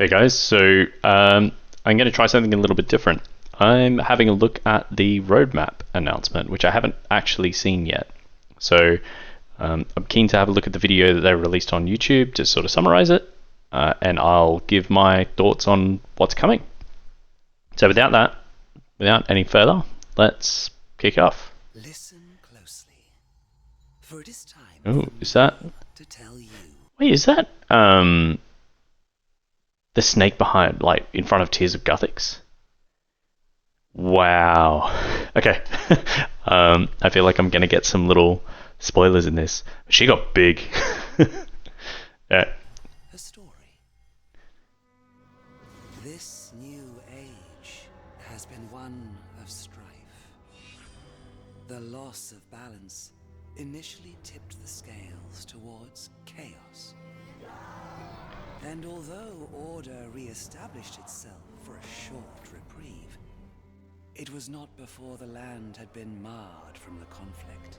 Hey guys, so I'm going to try something a little bit different. I'm having a look at the roadmap announcement, which I haven't actually seen yet. So I'm keen to have a look at the video that they released on YouTube to sort of summarize it, and I'll give my thoughts on what's coming. So without any further, let's kick off. Listen closely, for it is time Oh, for is that? me to tell you. Wait, is that the snake behind, like, in front of Tears of Guthix? Wow. Okay. I feel like I'm gonna get some little spoilers in this. She got big. Yeah. A story. This new age has been one of strife. The loss of balance initially tipped the scales towards chaos. And although order re-established itself for a short reprieve, it was not before the land had been marred from the conflict.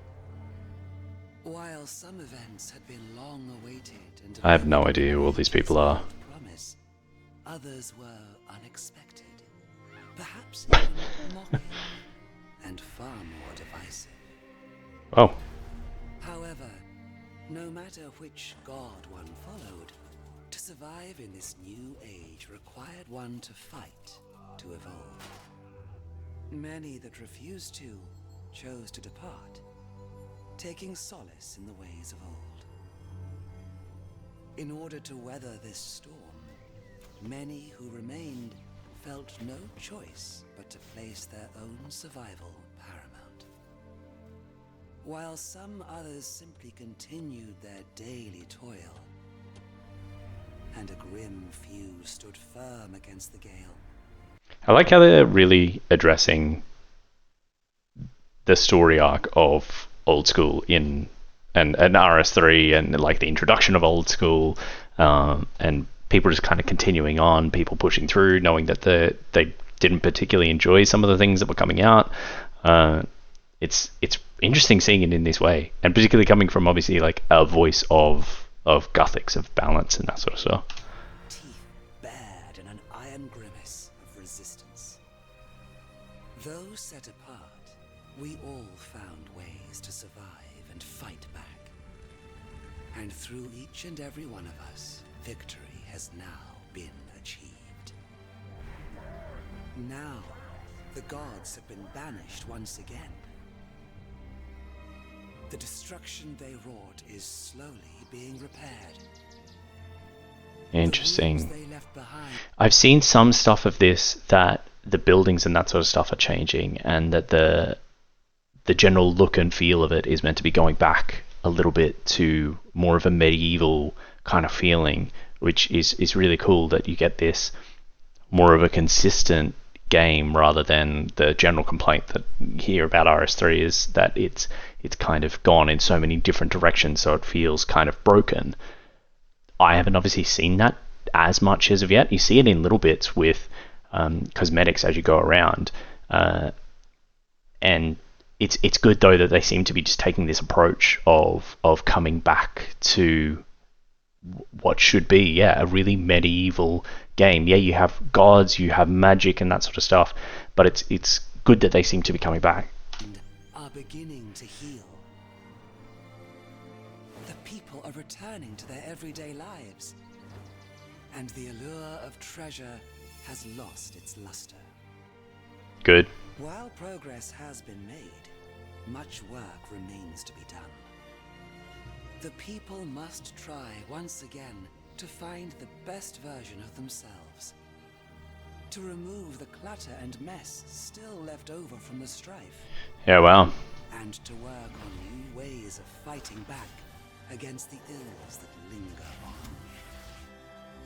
While some events had been long awaited and I have no idea who all these people are. promise, others were unexpected, perhaps even mocking, and far more divisive. Oh. However, no matter which god one followed, to survive in this new age required one to fight, to evolve. Many that refused to chose to depart, taking solace in the ways of old. In order to weather this storm, many who remained felt no choice but to place their own survival paramount. While some others simply continued their daily toil, and a grim few stood firm against the gale. I like how they're really addressing the story arc of Old School in an RS3 and like the introduction of Old School, and people just kind of continuing on, people pushing through, knowing that they didn't particularly enjoy some of the things that were coming out. It's interesting seeing it in this way, and particularly coming from obviously like a voice of Guthix, of balance and that sort of stuff. Teeth bared in an iron grimace of resistance. Though set apart, we all found ways to survive and fight back. And through each and every one of us, victory has now been achieved. Now, the gods have been banished once again. The destruction they wrought is slowly being repaired. Interesting. The they left behind. I've seen some stuff of this that the buildings and that sort of stuff are changing, and that the general look and feel of it is meant to be going back a little bit to more of a medieval kind of feeling, which is really cool that you get this more of a consistent game rather than the general complaint that you hear about RS3 is that it's kind of gone in so many different directions, so it feels kind of broken. I haven't obviously seen that as much as of yet. You see it in little bits with cosmetics as you go around, and it's good though that they seem to be just taking this approach of coming back to what should be, a really medieval game. Yeah, you have gods, you have magic and that sort of stuff, but it's good that they seem to be coming back. Are beginning to heal. The people are returning to their everyday lives, and the allure of treasure has lost its luster. Good. While progress has been made, much work remains to be done. The people must try once again to find the best version of themselves, to remove the clutter and mess still left over from the strife, Yeah, wow. and to work on new ways of fighting back against the ills that linger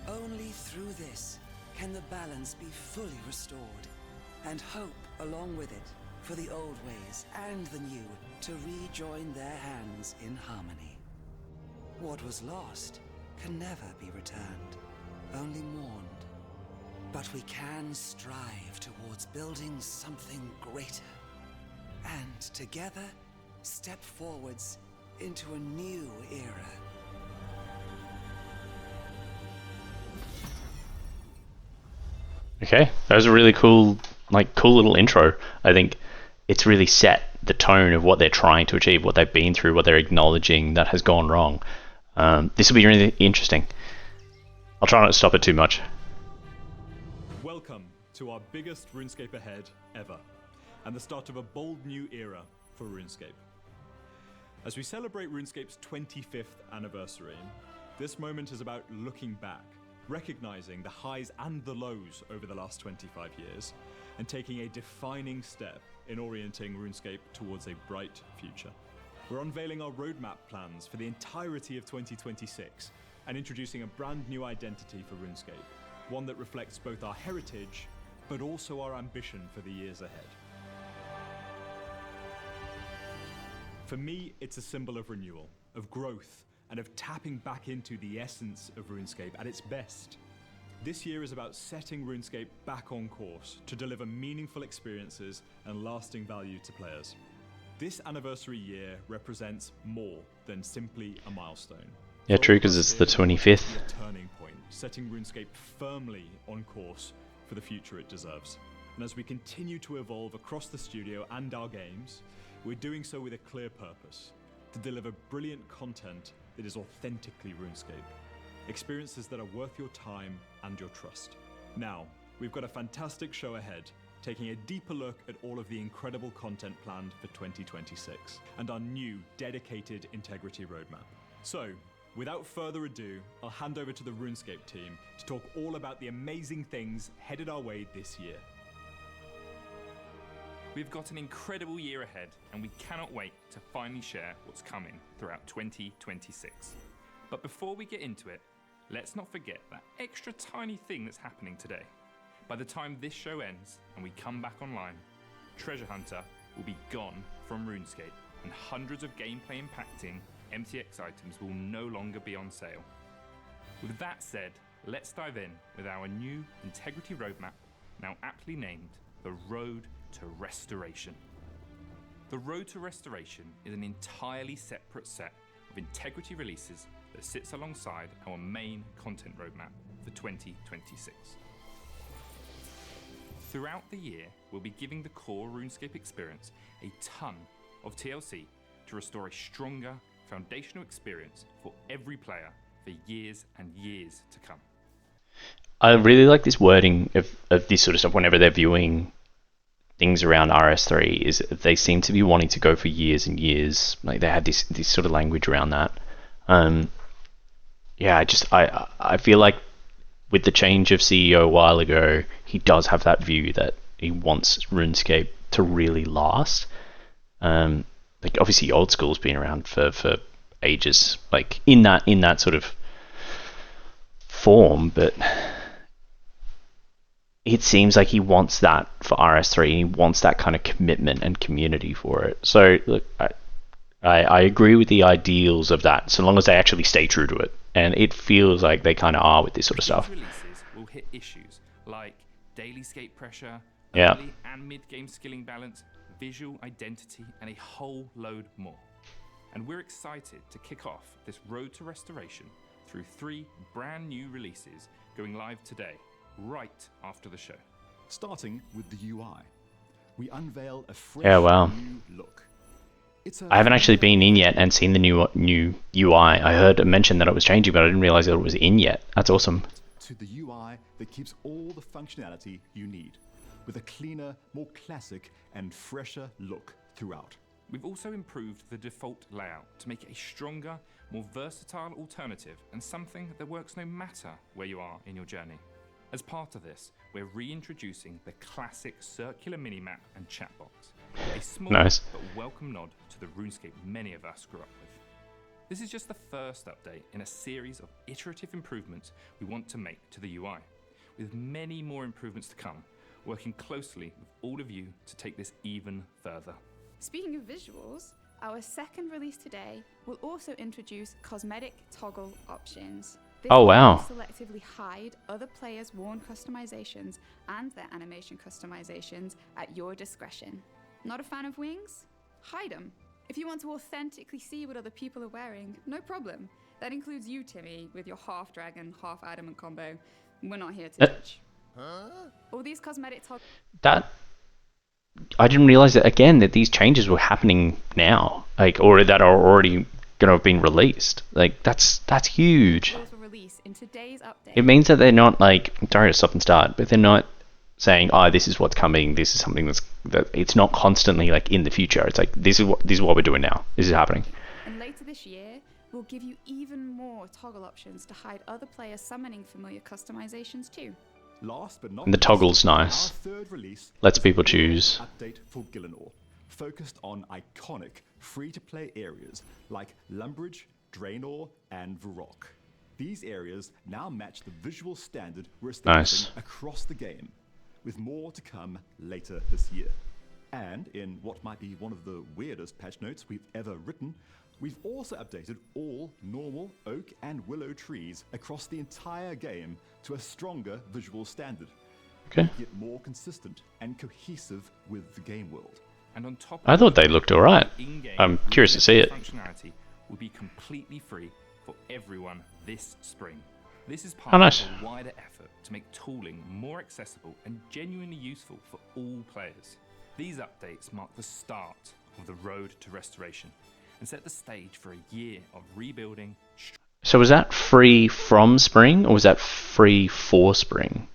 on. Only through this can the balance be fully restored, and hope along with it for the old ways and the new to rejoin their hands in harmony. What was lost can never be returned, only mourned. But we can strive towards building something greater, and together step forwards into a new era. Okay, that was a really cool little intro. I think it's really set the tone of what they're trying to achieve, what they've been through, what they're acknowledging that has gone wrong. This will be really interesting. I'll try not to stop it too much. Welcome to our biggest RuneScape ahead ever, and the start of a bold new era for RuneScape. As we celebrate RuneScape's 25th anniversary, this moment is about looking back, recognizing the highs and the lows over the last 25 years, and taking a defining step in orienting RuneScape towards a bright future. We're unveiling our roadmap plans for the entirety of 2026 and introducing a brand new identity for RuneScape, one that reflects both our heritage but also our ambition for the years ahead. For me, it's a symbol of renewal, of growth, and of tapping back into the essence of RuneScape at its best. This year is about setting RuneScape back on course to deliver meaningful experiences and lasting value to players. This anniversary year represents more than simply a milestone. Yeah, true, because it's the 25th. A turning point, setting RuneScape firmly on course for the future it deserves. And as we continue to evolve across the studio and our games, we're doing so with a clear purpose: to deliver brilliant content that is authentically RuneScape. Experiences that are worth your time and your trust. Now, we've got a fantastic show ahead, taking a deeper look at all of the incredible content planned for 2026 and our new dedicated integrity roadmap. So, without further ado, I'll hand over to the RuneScape team to talk all about the amazing things headed our way this year. We've got an incredible year ahead, and we cannot wait to finally share what's coming throughout 2026. But before we get into it, let's not forget that extra tiny thing that's happening today. By the time this show ends and we come back online, Treasure Hunter will be gone from RuneScape, and hundreds of gameplay impacting MTX items will no longer be on sale. With that said, let's dive in with our new integrity roadmap, now aptly named the Road to Restoration. The Road to Restoration is an entirely separate set of integrity releases that sits alongside our main content roadmap for 2026. Throughout the year, we'll be giving the core RuneScape experience a ton of TLC to restore a stronger, foundational experience for every player for years and years to come. I really like this wording of this sort of stuff whenever they're viewing things around RS3, is they seem to be wanting to go for years and years. Like they had this sort of language around that. I feel like with the change of CEO a while ago, he does have that view that he wants RuneScape to really last. Like obviously Old School's been around for ages, like in that sort of form, but it seems like he wants that for RS3. He wants that kind of commitment and community for it. So look, I agree with the ideals of that, so long as they actually stay true to it. And it feels like they kind of are with this sort of stuff. These releases will hit issues like Dailyscape pressure, yeah, early and mid-game skilling balance, visual identity, and a whole load more. And we're excited to kick off this Road to Restoration through 3 brand new releases going live today, right after the show. Starting with the UI, we unveil a fresh new look. I haven't actually been in yet and seen the new UI. I heard it mentioned that it was changing, but I didn't realize that it was in yet. That's awesome. To the UI that keeps all the functionality you need, with a cleaner, more classic and fresher look throughout. We've also improved the default layout to make it a stronger, more versatile alternative and something that works no matter where you are in your journey. As part of this, we're reintroducing the classic circular minimap and chat box, a small nice but welcome nod to the RuneScape many of us grew up with. This is just the first update in a series of iterative improvements we want to make to the UI, with many more improvements to come, working closely with all of you to take this even further. Speaking of visuals, our second release today will also introduce cosmetic toggle options. This Oh, wow. will selectively hide other players' worn customizations and their animation customizations at your discretion. Not a fan of wings? Hide them. If you want to authentically see what other people are wearing, no problem. That includes you, Timmy, with your half dragon, half adamant combo. We're not here to judge. All these cosmetic toggles. That I didn't realize that again that these changes were happening now, like, or that are already going to have been released. Like that's huge. Will release in today's update. It means that they're not like, sorry to stop and start, but they're not saying, oh, this is what's coming. This is something that it's not constantly like in the future. It's like this is what we're doing now. This is happening. And later this year, we'll give you even more toggle options to hide other players summoning familiar customizations too. Last but not And the toggle's nice. our third release Lets is people a choose. update for Gillinor, focused on iconic free-to-play areas like Lumbridge, Draenor, and Varrock. These areas now match the visual standard we're establishing across the game, with more to come later this year. And in what might be one of the weirdest patch notes we've ever written, we've also updated all normal oak and willow trees across the entire game to a stronger visual standard. Okay. Making it more consistent and cohesive with the game world. And on top of I thought they looked alright. in-game I'm curious to see it. functionality will be completely free for everyone this spring. This is Oh, part nice. of a wider effort to make tooling more accessible and genuinely useful for all players. These updates mark the start of the road to restoration and set the stage for a year of rebuilding. So was that free from spring or was that free for spring?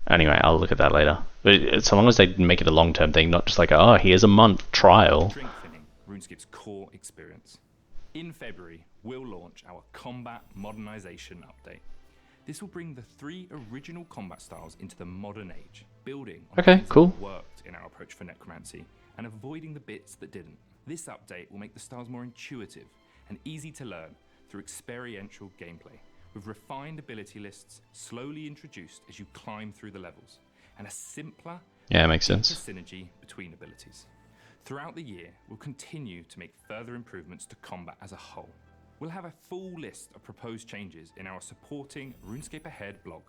Anyway, I'll look at that later. But so long as they make it a long-term thing, not just like, oh, here's a month trial. Strengthening RuneScape's core experience. In February, we'll launch our Combat Modernization update. This will bring the 3 original combat styles into the modern age, building on Okay, things that cool. worked in our approach for necromancy and avoiding the bits that didn't. This update will make the styles more intuitive and easy to learn through experiential gameplay, with refined ability lists slowly introduced as you climb through the levels, and a simpler, Yeah, makes deeper sense. synergy between abilities. Throughout the year, we'll continue to make further improvements to combat as a whole. We'll have a full list of proposed changes in our supporting RuneScape Ahead blog,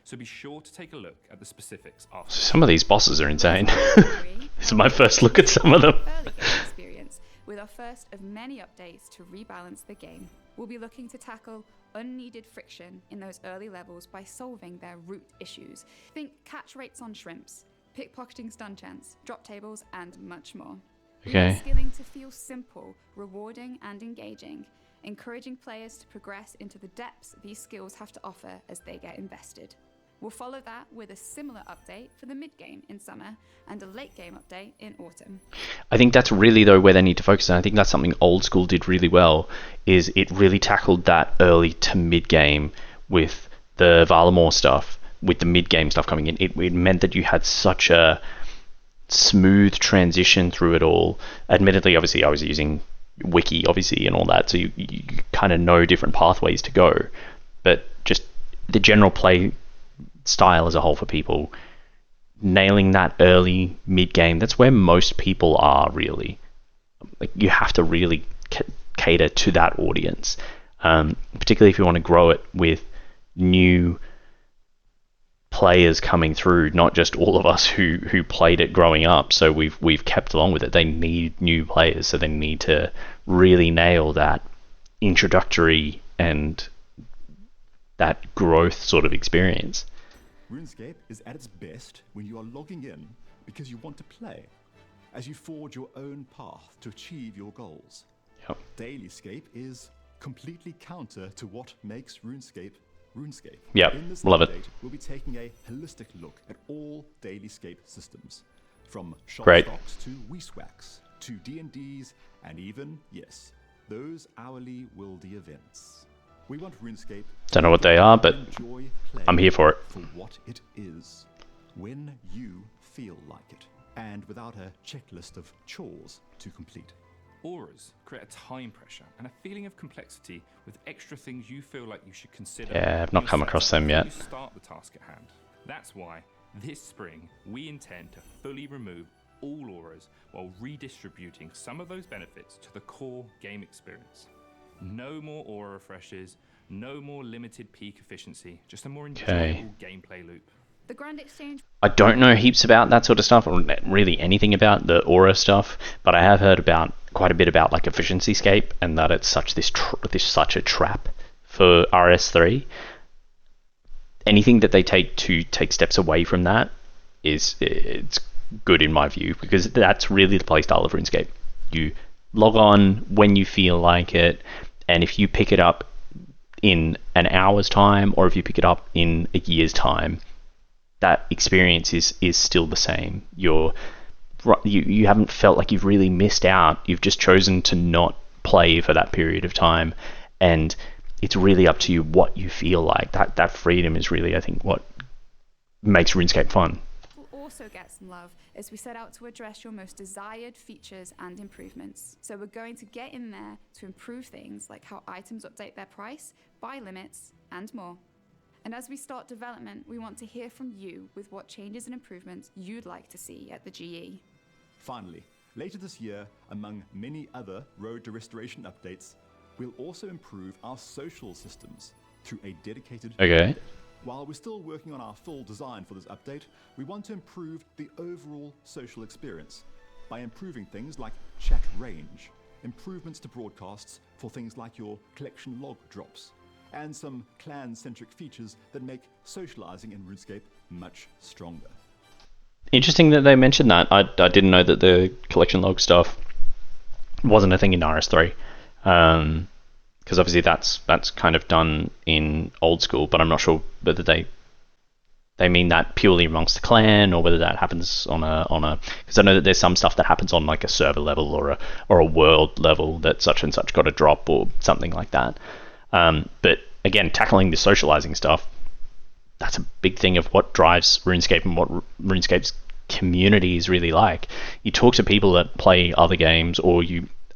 so be sure to take a look at the specifics after. Some of these bosses are insane. This is my first look at some of them. Early game experience with our first of many updates to rebalance the game. We'll be looking to tackle unneeded friction in those early levels by solving their root issues. Think catch rates on shrimps, pickpocketing stun chance, drop tables, and much more. We Okay. want skilling to feel simple, rewarding, and engaging, encouraging players to progress into the depths these skills have to offer as they get invested. We'll follow that with a similar update for the mid-game in summer and a late-game update in autumn. I think that's really, though, where they need to focus on. I think that's something Old School did really well, is it really tackled that early to mid-game with the Valamore stuff, with the mid-game stuff coming in. It meant that you had such a smooth transition through it all. Admittedly, obviously, I was using Wiki, obviously, and all that, so you kind of know different pathways to go. But just the general play style as a whole for people, nailing that early mid-game, that's where most people are, really. Like, you have to really cater to that audience, particularly if you want to grow it with new players coming through, not just all of us who played it growing up, so we've kept along with it. They need new players, so they need to really nail that introductory and that growth sort of experience. RuneScape is at its best when you are logging in because you want to play, as you forge your own path to achieve your goals. Yep. Dailyscape is completely counter to what makes RuneScape RuneScape. Yep, In this love it. update, we'll be taking a holistic look at all Dailyscape systems, from shop Great. stocks to Weeswax to D&Ds, and even, yes, those hourly wildy events. We want RuneScape. Don't know what they are, but enjoy playing I'm here for it. for what it is, when you feel like it, and without a checklist of chores to complete. Auras create a time pressure and a feeling of complexity with extra things you feel like you should consider. Yeah, I've not when come you're across setting them up yet. before you start the task at hand. That's why this spring we intend to fully remove all auras while redistributing some of those benefits to the core game experience. No more aura refreshes, no more limited peak efficiency, just a more enjoyable gameplay loop. The Grand Exchange I don't know heaps about that sort of stuff, or really anything about the aura stuff, but I have heard about quite a bit about like Efficiency-scape, and that it's such a trap for RS3. anything that they take steps away from that it's good in my view, because that's really the playstyle of RuneScape. You log on when you feel like it, and if you pick it up in an hour's time or if you pick it up in a year's time, that experience is still the same. You haven't felt like you've really missed out. You've just chosen to not play for that period of time, and it's really up to you what you feel like. That freedom is really, I think, what makes RuneScape fun. We'll also get some love as we set out to address your most desired features and improvements. So we're going to get in there to improve things like how items update their price, buy limits, and more. And as we start development, we want to hear from you with what changes and improvements you'd like to see at the GE. Finally, later this year, among many other Road to Restoration updates, we'll also improve our social systems through a dedicated Okay. update. While we're still working on our full design for this update, we want to improve the overall social experience by improving things like chat range, improvements to broadcasts for things like your collection log drops, and some clan-centric features that make socializing in RuneScape much stronger. Interesting that they mentioned that. I didn't know that the collection log stuff wasn't a thing in RS3. Because obviously that's kind of done in Old School, but I'm not sure whether they mean that purely amongst the clan or whether that happens on a because I know that there's some stuff that happens on like a server level or a world level that such and such got a drop or something like that. But again, tackling the socializing stuff, that's a big thing of what drives RuneScape and what RuneScape's community is really like. You talk to people that play other games, or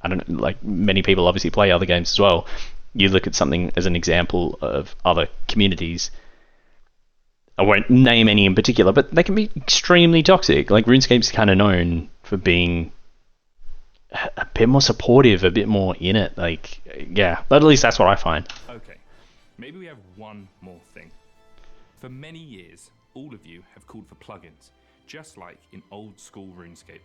I don't know, like many people obviously play other games as well. You look at something as an example of other communities. I won't name any in particular, but they can be extremely toxic. Like RuneScape's kind of known for being a bit more supportive, a bit more in it. Like, yeah, at least that's what I find. Okay, maybe we have one more thing. For many years, all of you have called for plugins, just like in Old School RuneScape.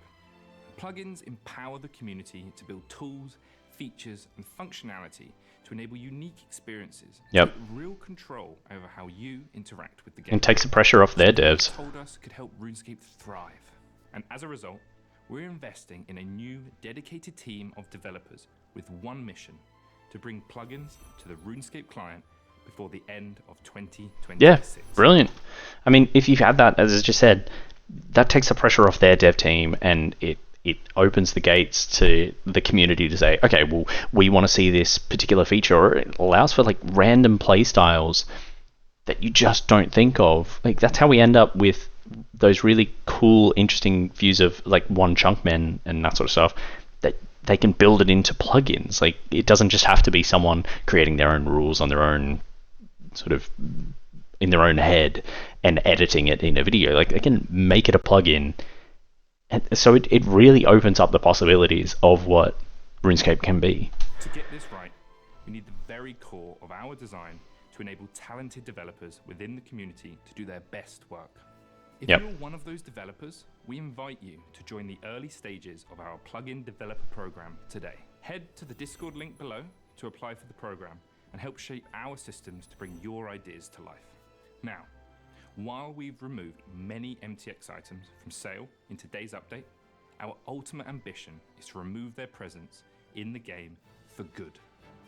Plugins empower the community to build tools, features, and functionality to enable unique experiences and Yep. take real control over how you interact with the game. And takes the pressure off their Something devs. they told us could help RuneScape thrive. And as a result, we're investing in a new dedicated team of developers with one mission: to bring plugins to the RuneScape client before the end of 2026. Yeah, brilliant. I mean, if you've had that, as I just said, that takes the pressure off their dev team, and it opens the gates to the community to say, okay, well, we want to see this particular feature, or it allows for like random play styles that you just don't think of. Like that's how we end up with those really cool, interesting views of like one chunk men and that sort of stuff, that they can build it into plugins. Like it doesn't just have to be someone creating their own rules on their own sort of in their own head and editing it in a video. Like they can make it a plugin. And so it really opens up the possibilities of what RuneScape can be. To get this right, we need the very core of our design to enable talented developers within the community to do their best work. If Yep. you're one of those developers, we invite you to join the early stages of our plugin developer program today. Head to the Discord link below to apply for the program and help shape our systems to bring your ideas to life. Now, while we've removed many MTX items from sale in today's update, our ultimate ambition is to remove their presence in the game for good.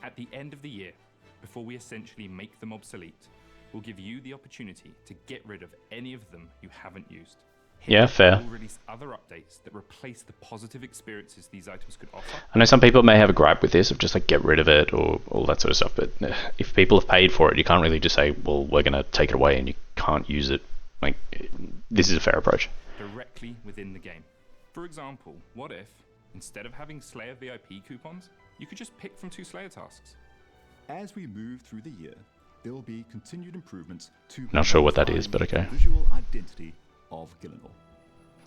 At the end of the year, before we essentially make them obsolete, we'll give you the opportunity to get rid of any of them you haven't used. Here, Yeah, fair. We'll release other updates that replace the positive experiences these items could offer. I know some people may have a gripe with this of just like get rid of it or all that sort of stuff, but if people have paid for it, you can't really just say, well, we're going to take it away and you can't use it. Like, this is a fair approach. Directly within the game. For example, what if, instead of having Slayer VIP coupons, you could just pick from 2 Slayer tasks? As we move through the year, there will be continued improvements to Not sure what that is, but okay. the visual identity of Gillinor.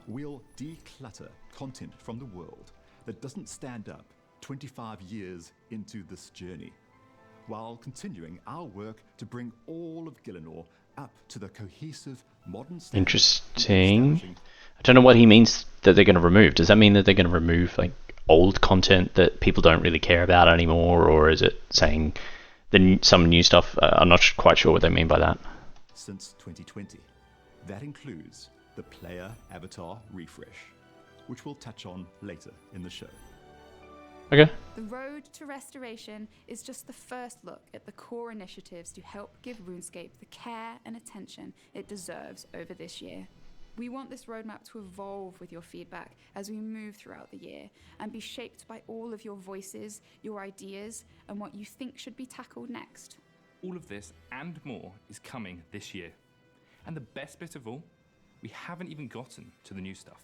We'll declutter content from the world that doesn't stand up 25 years into this journey, while continuing our work to bring all of Gillinor up to the cohesive modern standard. Interesting. establishing I don't know what he means that they're going to remove. Does that mean that they're going to remove like old content that people don't really care about anymore, or is it saying some new stuff? I'm not quite sure what they mean by that. since 2020. That includes the player avatar refresh, which we'll touch on later in the show. Okay. The road to restoration is just the first look at the core initiatives to help give RuneScape the care and attention it deserves over this year. We want this roadmap to evolve with your feedback as we move throughout the year and be shaped by all of your voices, your ideas, and what you think should be tackled next. All of this and more is coming this year. And the best bit of all, we haven't even gotten to the new stuff.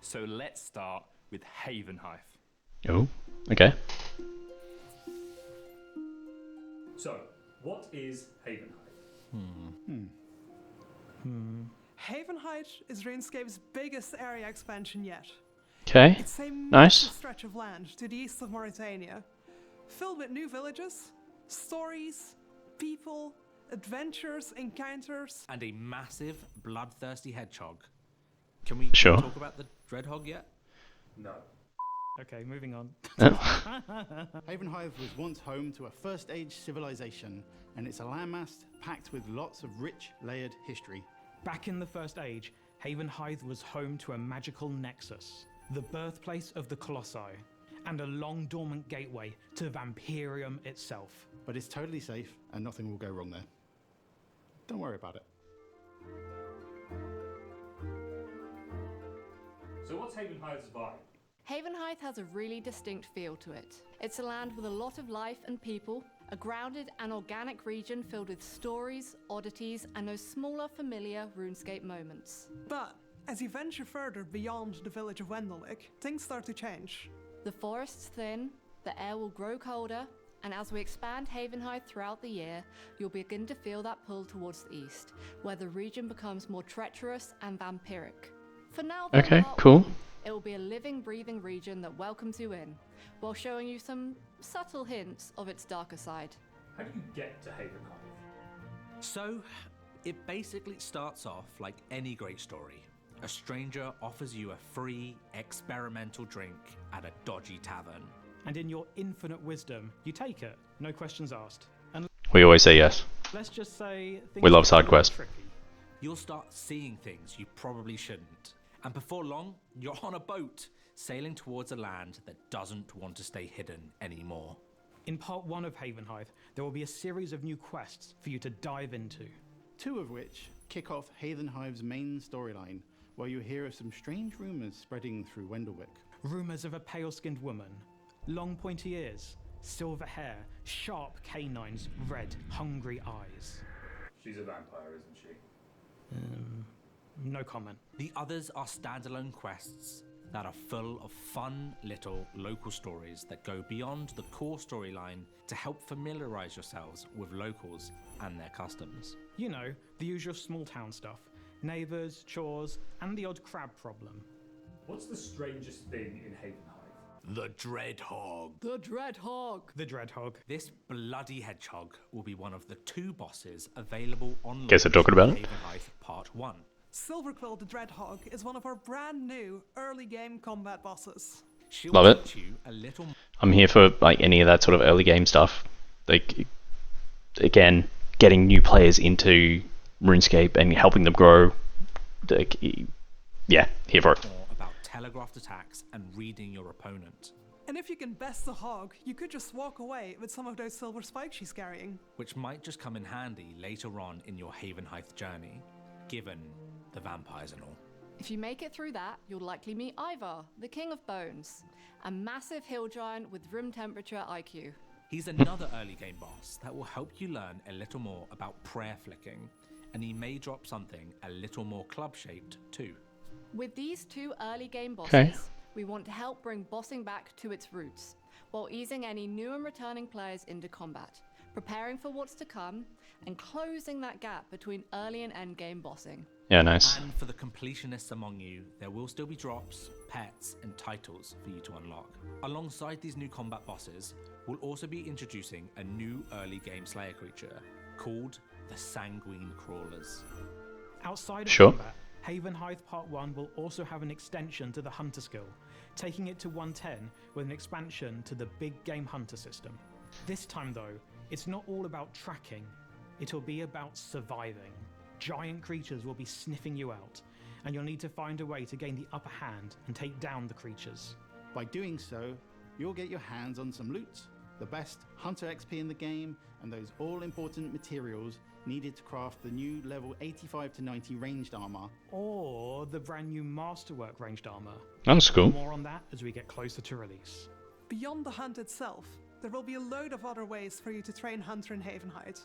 So let's start with Havenhe. Oh, okay. So, what is Havenhe? Havenhe is RuneScape's biggest area expansion yet. Okay. It's a Nice. massive stretch of land to the east of Mauritania, filled with new villages, stories, people, adventures, encounters. And a massive, bloodthirsty hedgehog. Can we Sure. talk about the Dreadhog yet? No. Okay, moving on. Havenhe was once home to a First Age civilization, and it's a landmass packed with lots of rich, layered history. Back in the First Age, Havenhe was home to a magical nexus, the birthplace of the Colossi, and a long dormant gateway to Vampirium itself. But it's totally safe, and nothing will go wrong there. Don't worry about it. So what's Havenhe's vibe? Havenhe has a really distinct feel to it. It's a land with a lot of life and people, a grounded and organic region filled with stories, oddities, and those smaller, familiar RuneScape moments. But as you venture further beyond the village of Wendelwick, things start to change. The forest's thin, the air will grow colder, and as we expand Havenhe throughout the year, you'll begin to feel that pull towards the east, where the region becomes more treacherous and vampiric. For now, though, Okay, Part cool. 1, it will be a living, breathing region that welcomes you in, while showing you some subtle hints of its darker side. How do you get to Havenhe? So, it basically starts off like any great story. A stranger offers you a free, experimental drink at a dodgy tavern. And in your infinite wisdom, you take it, no questions asked. And We always say yes. let's just say things We love get side a little quests. tricky. You'll start seeing things you probably shouldn't. And before long, you're on a boat, sailing towards a land that doesn't want to stay hidden anymore. In part 1 of Havenhe, there will be a series of new quests for you to dive into. 2 of which kick off Havenhe's main storyline, where you hear of some strange rumours spreading through Wendelwick. Rumours of a pale-skinned woman, long pointy ears, silver hair, sharp canines, red, hungry eyes. She's a vampire, isn't she? No comment. The others are standalone quests that are full of fun little local stories that go beyond the core storyline to help familiarize yourselves with locals and their customs. You know, the usual small town stuff. Neighbours, chores, and the odd crab problem. What's the strangest thing in Havenhe? The Dreadhog. The Dreadhog! The Dreadhog. This bloody hedgehog will be one of the 2 bosses available on Guess they're talking about it. Havenhe Part 1. Silverquill the Dreadhog is one of our brand new early game combat bosses. She'll Love it. teach you a little I'm here for like any of that sort of early game stuff. Like, again, getting new players into RuneScape and helping them grow. Like, yeah, here for it. more about telegraphed attacks and reading your opponent, And if you can best the hog, you could just walk away with some of those silver spikes she's carrying. which might just come in handy later on in your Havenhe journey, given the vampires and all. If you make it through that, you'll likely meet Ivar, the King of Bones, a massive hill giant with room temperature IQ. He's another early game boss that will help you learn a little more about prayer flicking, and he may drop something a little more club-shaped too. With these 2 early game bosses, Okay. we want to help bring bossing back to its roots, while easing any new and returning players into combat, preparing for what's to come, and closing that gap between early and end game bossing. Yeah, nice. And for the completionists among you, there will still be drops, pets, and titles for you to unlock. Alongside these new combat bosses, we'll also be introducing a new early game Slayer creature called the Sanguine Crawlers. Outside of Sure. combat, Havenhe Part 1 will also have an extension to the Hunter skill, taking it to 110 with an expansion to the Big Game Hunter system. This time though, it's not all about tracking, it'll be about surviving. giant creatures will be sniffing you out, and you'll need to find a way to gain the upper hand and take down the creatures. By doing so, you'll get your hands on some loot, the best hunter XP in the game, and those all-important materials needed to craft the new level 85 to 90 ranged armor. Or the brand new Masterwork ranged armor. That's cool. More on that as we get closer to release. Beyond the hunt itself, there will be a load of other ways for you to train Hunter in Havenhe,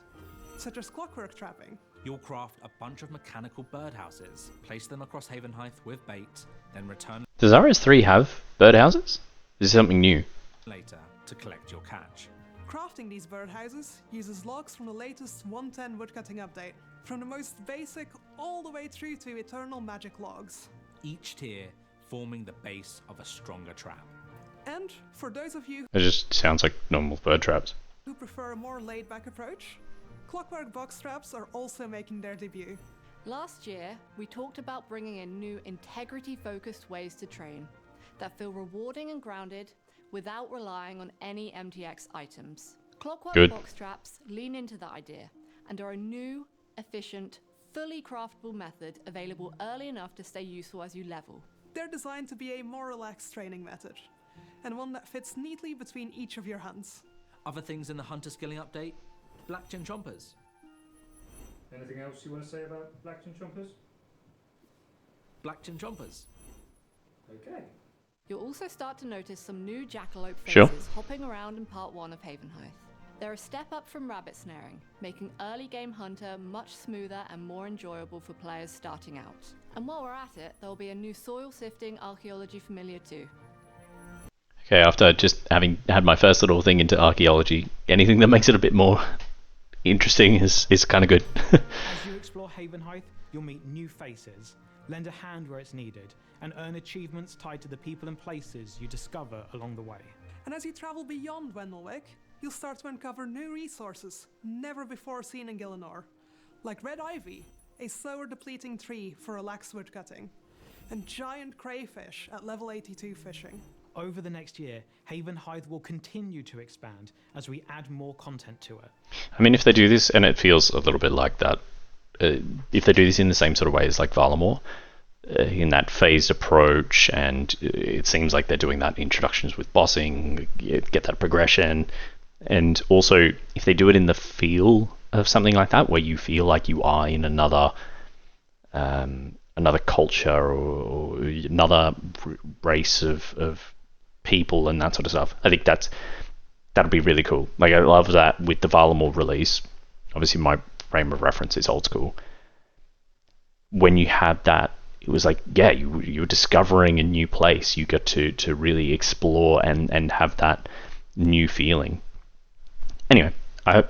such as clockwork trapping. You'll craft a bunch of mechanical birdhouses, place them across Havenhe with bait, then return Does RS3 have birdhouses? This is something new. later to collect your catch. Crafting these birdhouses uses logs from the latest 110 woodcutting update, from the most basic all the way through to eternal magic logs. Each tier forming the base of a stronger trap. And for those of you It just sounds like normal bird traps. who prefer a more laid-back approach, clockwork box traps are also making their debut. Last year, we talked about bringing in new integrity-focused ways to train that feel rewarding and grounded without relying on any MTX items. Clockwork Good. box traps lean into that idea and are a new, efficient, fully craftable method available early enough to stay useful as you level. They're designed to be a more relaxed training method, and one that fits neatly between each of your hunts. Other things in the hunter skilling update? Blackchin chompers. Anything else you want to say about Blackchin chompers? Blackchin chompers. Okay. You'll also start to notice some new jackalope faces Sure. hopping around in part 1 of Havenhe. They're a step up from rabbit snaring, making early game hunter much smoother and more enjoyable for players starting out. And while we're at it, there'll be a new soil sifting archaeology familiar too. Okay, after just having had my first little thing into archaeology, anything that makes it a bit more interesting is kind of good. As you explore Havenhe, you'll meet new faces, lend a hand where it's needed, and earn achievements tied to the people and places you discover along the way. And as you travel beyond Wendelwick, you'll start to uncover new resources never before seen in Gielinor, like red ivy, a slower depleting tree for relaxed woodcutting, and giant crayfish at level 82 fishing. Over the next year, Havenhe will continue to expand as we add more content to it. I mean, if they do this, and it feels a little bit like that, if they do this in the same sort of way as like Valamore, in that phased approach, and it seems like they're doing that introductions with bossing, get that progression, and also if they do it in the feel of something like that, where you feel like you are in another culture or another race of people and that sort of stuff, I think that'd be really cool. Like, I love that with the Valamore release. Obviously, my frame of reference is Old School. When you had that, it was like, yeah, you were discovering a new place. You got to really explore and have that new feeling. Anyway, I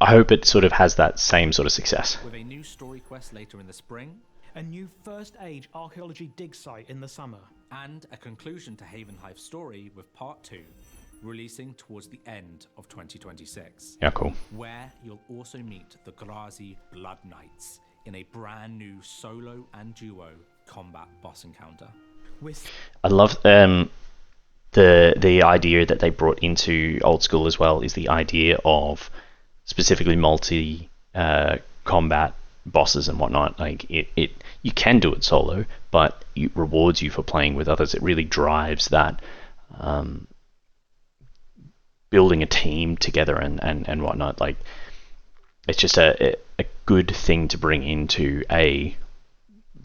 hope it sort of has that same sort of success. With a new story quest later in the spring, A new First Age archaeology dig site in the summer. and a conclusion to Havenhe's story with Part 2, releasing towards the end of 2026. Yeah, cool. Where you'll also meet the Grazi Blood Knights in a brand new solo and duo combat boss encounter. I love the idea that they brought into Old School as well is the idea of specifically multi combat bosses and whatnot. Like it you can do it solo, but it rewards you for playing with others. It really drives that building a team together and whatnot. Like it's just a good thing to bring into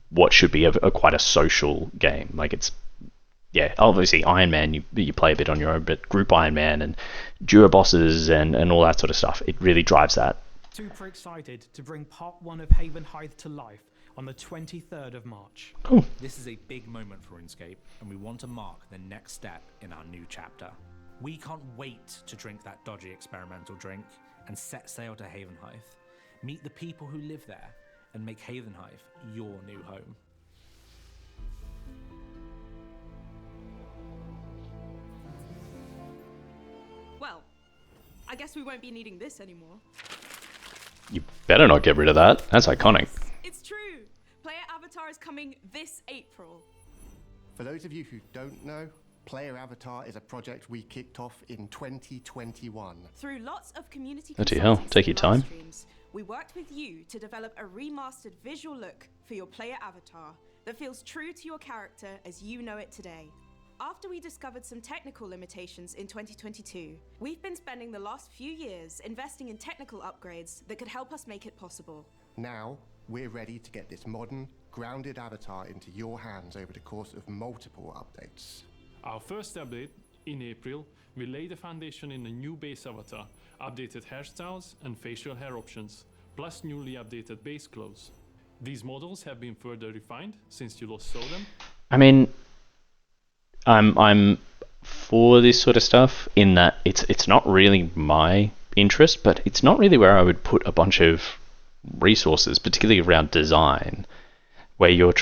what should be a quite a social game. Like it's, yeah, obviously Iron Man you play a bit on your own, but group Iron Man and duo bosses and all that sort of stuff, it really drives that. Super excited to bring part 1 of Havenhe to life on the 23rd of March. Cool. This is a big moment for RuneScape, and we want to mark the next step in our new chapter. We can't wait to drink that dodgy experimental drink and set sail to Havenhe. Meet the people who live there and make Havenhe your new home. Well, I guess we won't be needing this anymore. You better not get rid of that. That's iconic. It's true! Player Avatar is coming this April. For those of you who don't know, Player Avatar is a project we kicked off in 2021. Through lots of community Bloody hell, take your time. streams, we worked with you to develop a remastered visual look for your player avatar that feels true to your character as you know it today. After we discovered some technical limitations in 2022, we've been spending the last few years investing in technical upgrades that could help us make it possible. Now, we're ready to get this modern, grounded avatar into your hands over the course of multiple updates. Our first update, in April, will lay the foundation in a new base avatar, updated hairstyles and facial hair options, plus newly updated base clothes. These models have been further refined since you last saw them. I mean, I'm for this sort of stuff in that it's not really my interest, but it's not really where I would put a bunch of resources, particularly around design, where you're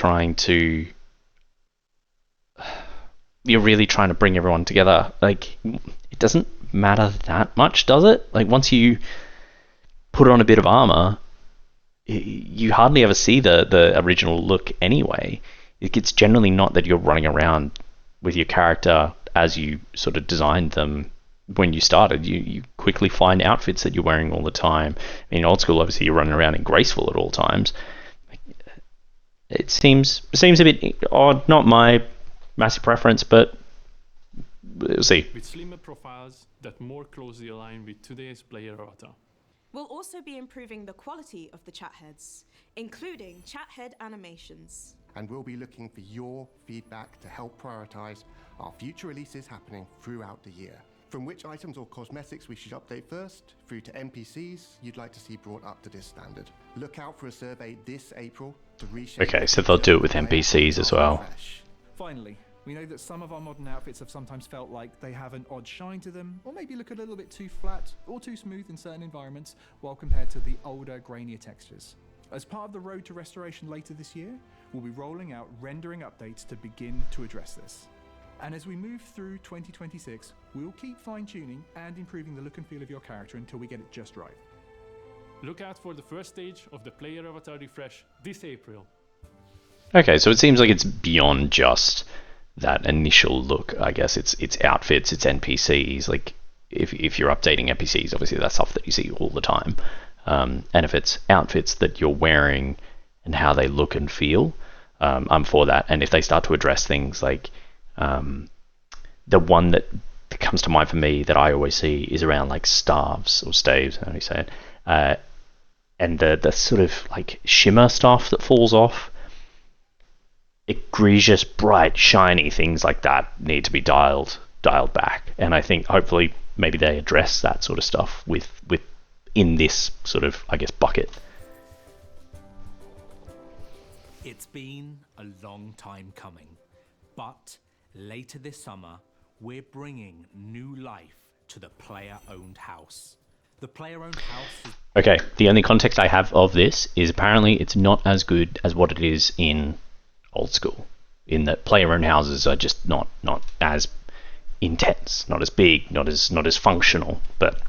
really trying to bring everyone together. Like, it doesn't matter that much, does it? Like, once you put on a bit of armor, you hardly ever see the original look anyway. It's generally not that you're running around with your character as you sort of designed them when you started. You quickly find outfits that you're wearing all the time. In Old School, obviously, you're running around in graceful at all times. It seems a bit odd, not my massive preference, but we'll see. With slimmer profiles that more closely align with today's player avatar. We'll also be improving the quality of the chat heads, including chat head animations. And we'll be looking for your feedback to help prioritize our future releases happening throughout the year. From which items or cosmetics we should update first, through to NPCs you'd like to see brought up to this standard. Look out for a survey this April to reshape... Okay, so they'll do it with NPCs as well. Finally, we know that some of our modern outfits have sometimes felt like they have an odd shine to them, or maybe look a little bit too flat or too smooth in certain environments, while compared to the older, grainier textures. As part of the road to restoration later this year, we'll be rolling out rendering updates to begin to address this. And as we move through 2026, we'll keep fine-tuning and improving the look and feel of your character until we get it just right. Look out for the first stage of the player avatar refresh this April. Okay, so it seems like it's beyond just that initial look. I guess it's outfits, it's NPCs. Like, if you're updating NPCs, obviously that's stuff that you see all the time. And if it's outfits that you're wearing and how they look and feel, I'm for that. And if they start to address things like the one that comes to mind for me that I always see is around like staves or staves, how do you say it? And the sort of like shimmer stuff that falls off. Egregious, bright, shiny things like that need to be dialed back. And I think hopefully maybe they address that sort of stuff with in this sort of, I guess, bucket. It's been a long time coming, but later this summer, we're bringing new life to the player-owned house. The player-owned house is... Okay, the only context I have of this is apparently it's not as good as what it is in Old School, in that player-owned houses are just not as intense, not as big, not as functional, but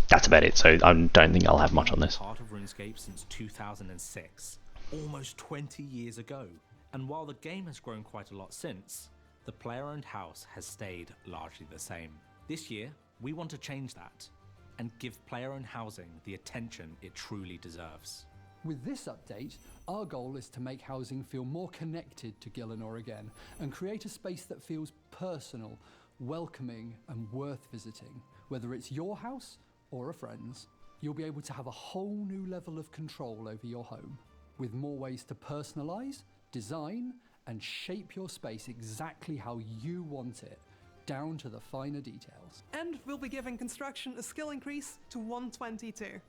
that's about it. So I don't think I'll have much on this. Part of RuneScape since 2006, almost 20 years ago. And while the game has grown quite a lot since, the player-owned house has stayed largely the same. This year, we want to change that and give player-owned housing the attention it truly deserves. With this update, our goal is to make housing feel more connected to Gielinor again and create a space that feels personal, welcoming and worth visiting. Whether it's your house or a friend's, you'll be able to have a whole new level of control over your home, with more ways to personalize, design and shape your space exactly how you want it, down to the finer details. And we'll be giving construction a skill increase to 122.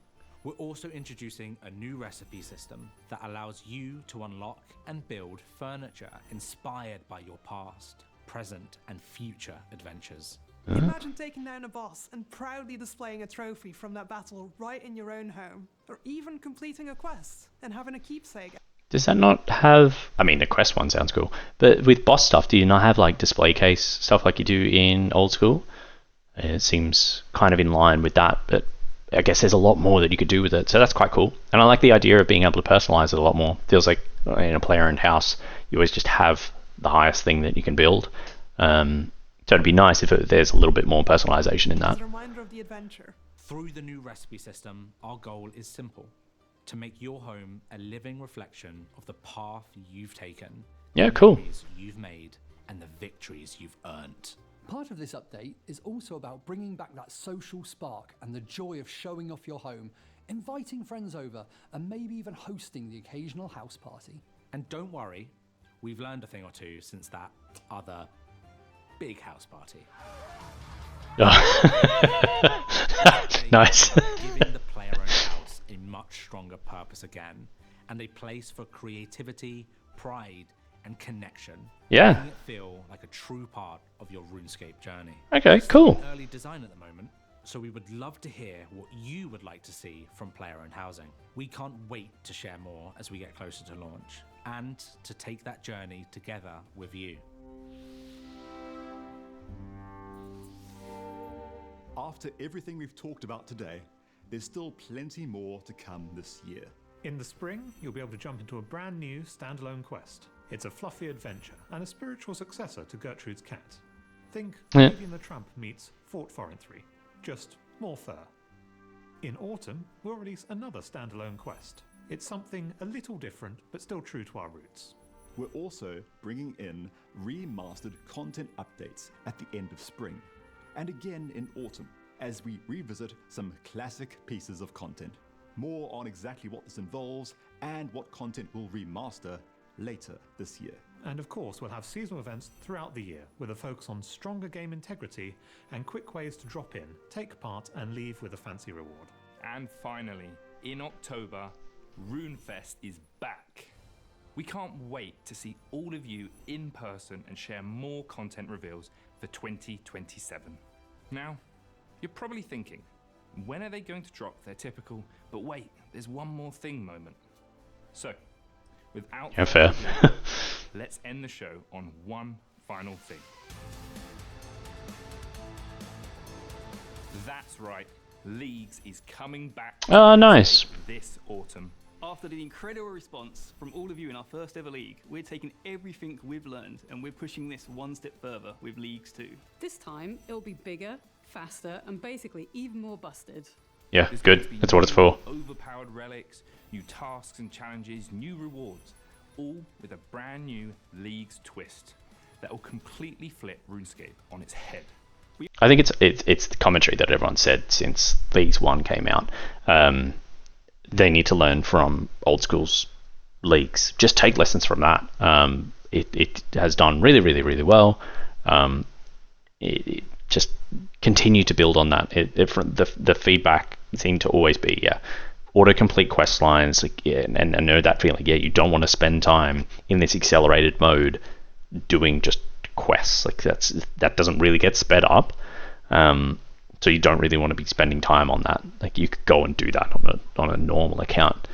We're also introducing a new recipe system that allows you to unlock and build furniture inspired by your past, present and future adventures. Imagine taking down a boss and proudly displaying a trophy from that battle right in your own home, or even completing a quest and having a keepsake. Does that not have... I mean, the quest one sounds cool, but with boss stuff, do you not have like display case stuff like you do in Old School? It seems kind of in line with that, but I guess there's a lot more that you could do with it, so that's quite cool. And I like the idea of being able to personalize it a lot more. Feels like in a player-owned house, you always just have the highest thing that you can build. So it'd be nice if there's a little bit more personalization in that. As a reminder of the adventure, Through the new recipe system, our goal is simple: to make your home a living reflection of the path you've taken, Yeah, the cool. memories you've made, and the victories you've earned. Part of this update is also about bringing back that social spark and the joy of showing off your home, inviting friends over, and maybe even hosting the occasional house party. And don't worry, we've learned a thing or two since that other big house party. Nice. Giving the player-owned house a much stronger purpose again, and a place for creativity, pride, and connection. Yeah. Making it feel like a true part of your RuneScape journey. Okay, We're still cool. in early design at the moment, so we would love to hear what you would like to see from player-owned housing. We can't wait to share more as we get closer to launch, and to take that journey together with you. After everything we've talked about today, there's still plenty more to come this year. In the spring, you'll be able to jump into a brand new standalone quest. It's a fluffy adventure and a spiritual successor to Gertrude's Cat. Think Lady and the Tramp meets Fort Forintry, just more fur. In autumn, we'll release another standalone quest. It's something a little different, but still true to our roots. We're also bringing in remastered content updates at the end of spring, and again in autumn, as we revisit some classic pieces of content. More on exactly what this involves and what content we'll remaster later this year. And of course, we'll have seasonal events throughout the year with a focus on stronger game integrity and quick ways to drop in, take part, and leave with a fancy reward. And finally, in October, Runefest is back. We can't wait to see all of you in person and share more content reveals for 2027. Now, you're probably thinking, when are they going to drop their typical, but wait, there's one more thing moment? So, without Yeah, fair. further ado, let's end the show on one final thing. That's right, Leagues is coming back to Oh, nice. this autumn. After the incredible response from all of you in our first ever league, we're taking everything we've learned and we're pushing this one step further with Leagues 2. This time, it'll be bigger, faster, and basically even more busted. Yeah, There's good. going to be That's what it's for. Overpowered relics, new tasks and challenges, new rewards, all with a brand new Leagues twist that will completely flip RuneScape on its head. I think it's the commentary that everyone said since Leagues 1 came out. They need to learn from Old School's Leagues. Just take lessons from that. It has done really, really, really well. It just continue to build on that. The feedback seemed to always be, autocomplete quest lines, and I know that feeling. You don't want to spend time in this accelerated mode doing just quests. That doesn't really get sped up. So you don't really want to be spending time on that. You could go and do that on a normal account.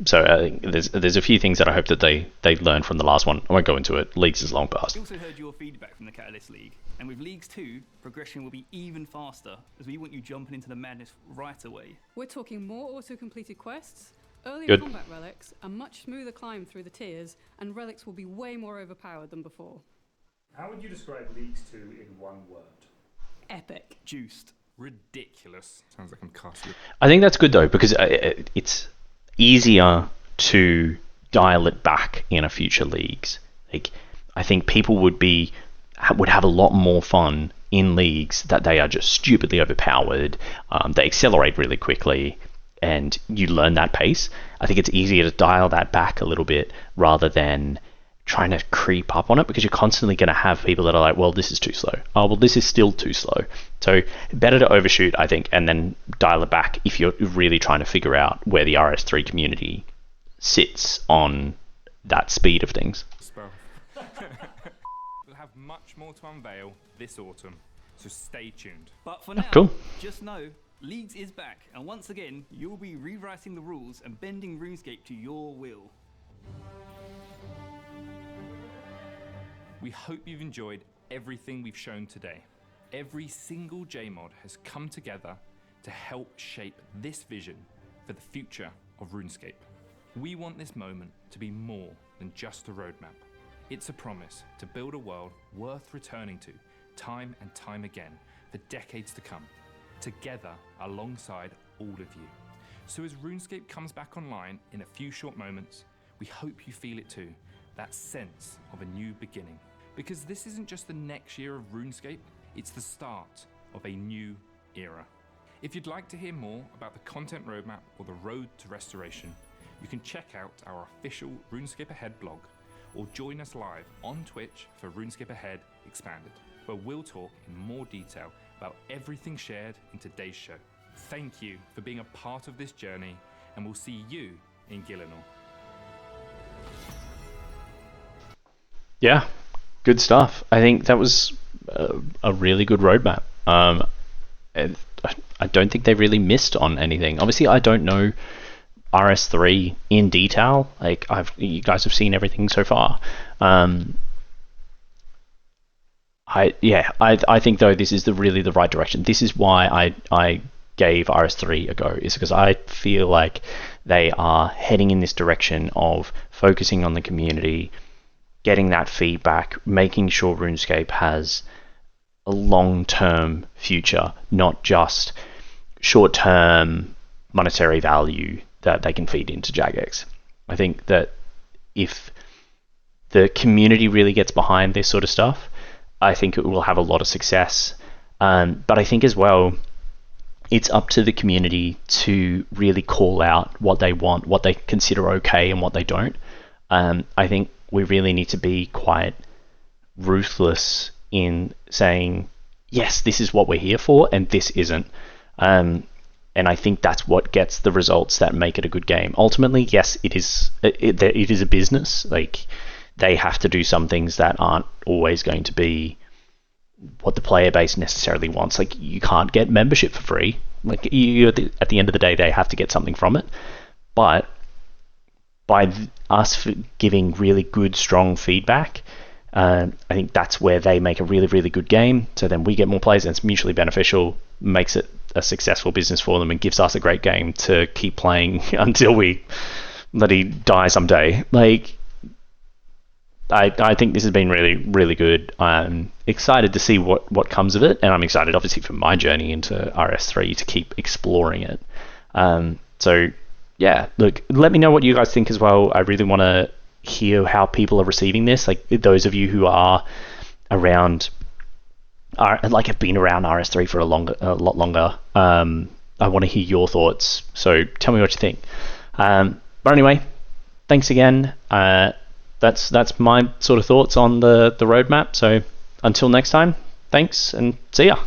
So I think there's a few things that I hope that they learn from the last one. I won't go into it. Leagues is long past. We also heard your feedback from the Catalyst League, and with Leagues 2, progression will be even faster, as we want you jumping into the madness right away. We're talking more auto-completed quests, earlier Good. combat relics, a much smoother climb through the tiers, and relics will be way more overpowered than before. How would you describe Leagues 2 in one word? Epic. Juiced. Ridiculous. Sounds like I'm casting. I think that's good though, because it's easier to dial it back in a future Leagues. I think people would have a lot more fun in Leagues that they are just stupidly overpowered. They accelerate really quickly, and you learn that pace. I think it's easier to dial that back a little bit rather than trying to creep up on it, because you're constantly going to have people that are like, well, this is too slow. Oh, well, this is still too slow. So better to overshoot, I think, and then dial it back if you're really trying to figure out where the RS3 community sits on that speed of things. We'll have much more to unveil this autumn, so stay tuned. But for now, Cool. just know, Leagues is back, and once again, you'll be rewriting the rules and bending RuneScape to your will. We hope you've enjoyed everything we've shown today. Every single JMod has come together to help shape this vision for the future of RuneScape. We want this moment to be more than just a roadmap. It's a promise to build a world worth returning to time and time again for decades to come, together alongside all of you. So as RuneScape comes back online in a few short moments, we hope you feel it too, that sense of a new beginning. Because this isn't just the next year of RuneScape, it's the start of a new era. If you'd like to hear more about the content roadmap or the road to restoration, you can check out our official RuneScape Ahead blog, or join us live on Twitch for RuneScape Ahead Expanded, where we'll talk in more detail about everything shared in today's show. Thank you for being a part of this journey, and we'll see you in Gielinor. Yeah, good stuff. I think that was a really good roadmap. I don't think they really missed on anything. Obviously, I don't know RS3 in detail. Like, you guys have seen everything so far. I think though this is really the right direction. This is why I gave RS3 a go, is because I feel like they are heading in this direction of focusing on the community, getting that feedback, making sure RuneScape has a long-term future, not just short-term monetary value that they can feed into Jagex. I think that if the community really gets behind this sort of stuff, I think it will have a lot of success. But I think as well, it's up to the community to really call out what they want, what they consider okay and what they don't. I think we really need to be quite ruthless in saying, yes, this is what we're here for, and this isn't. And I think that's what gets the results that make it a good game. Ultimately, yes, it is a business. Like, they have to do some things that aren't always going to be what the player base necessarily wants. Like, you can't get membership for free. Like, at the end of the day, they have to get something from it. But by us giving really good, strong feedback, I think that's where they make a really, really good game. So then we get more players, and it's mutually beneficial, makes it a successful business for them, and gives us a great game to keep playing until we bloody die someday. Like, I think this has been really, really good. I'm excited to see what comes of it, and I'm excited, obviously, for my journey into RS3 to keep exploring it. So, yeah, look, let me know what you guys think as well. I really want to hear how people are receiving this. Like, those of you who are around, have been around RS3 for a lot longer. I want to hear your thoughts. So tell me what you think. But anyway, thanks again. That's my sort of thoughts on the roadmap. So until next time, thanks and see ya.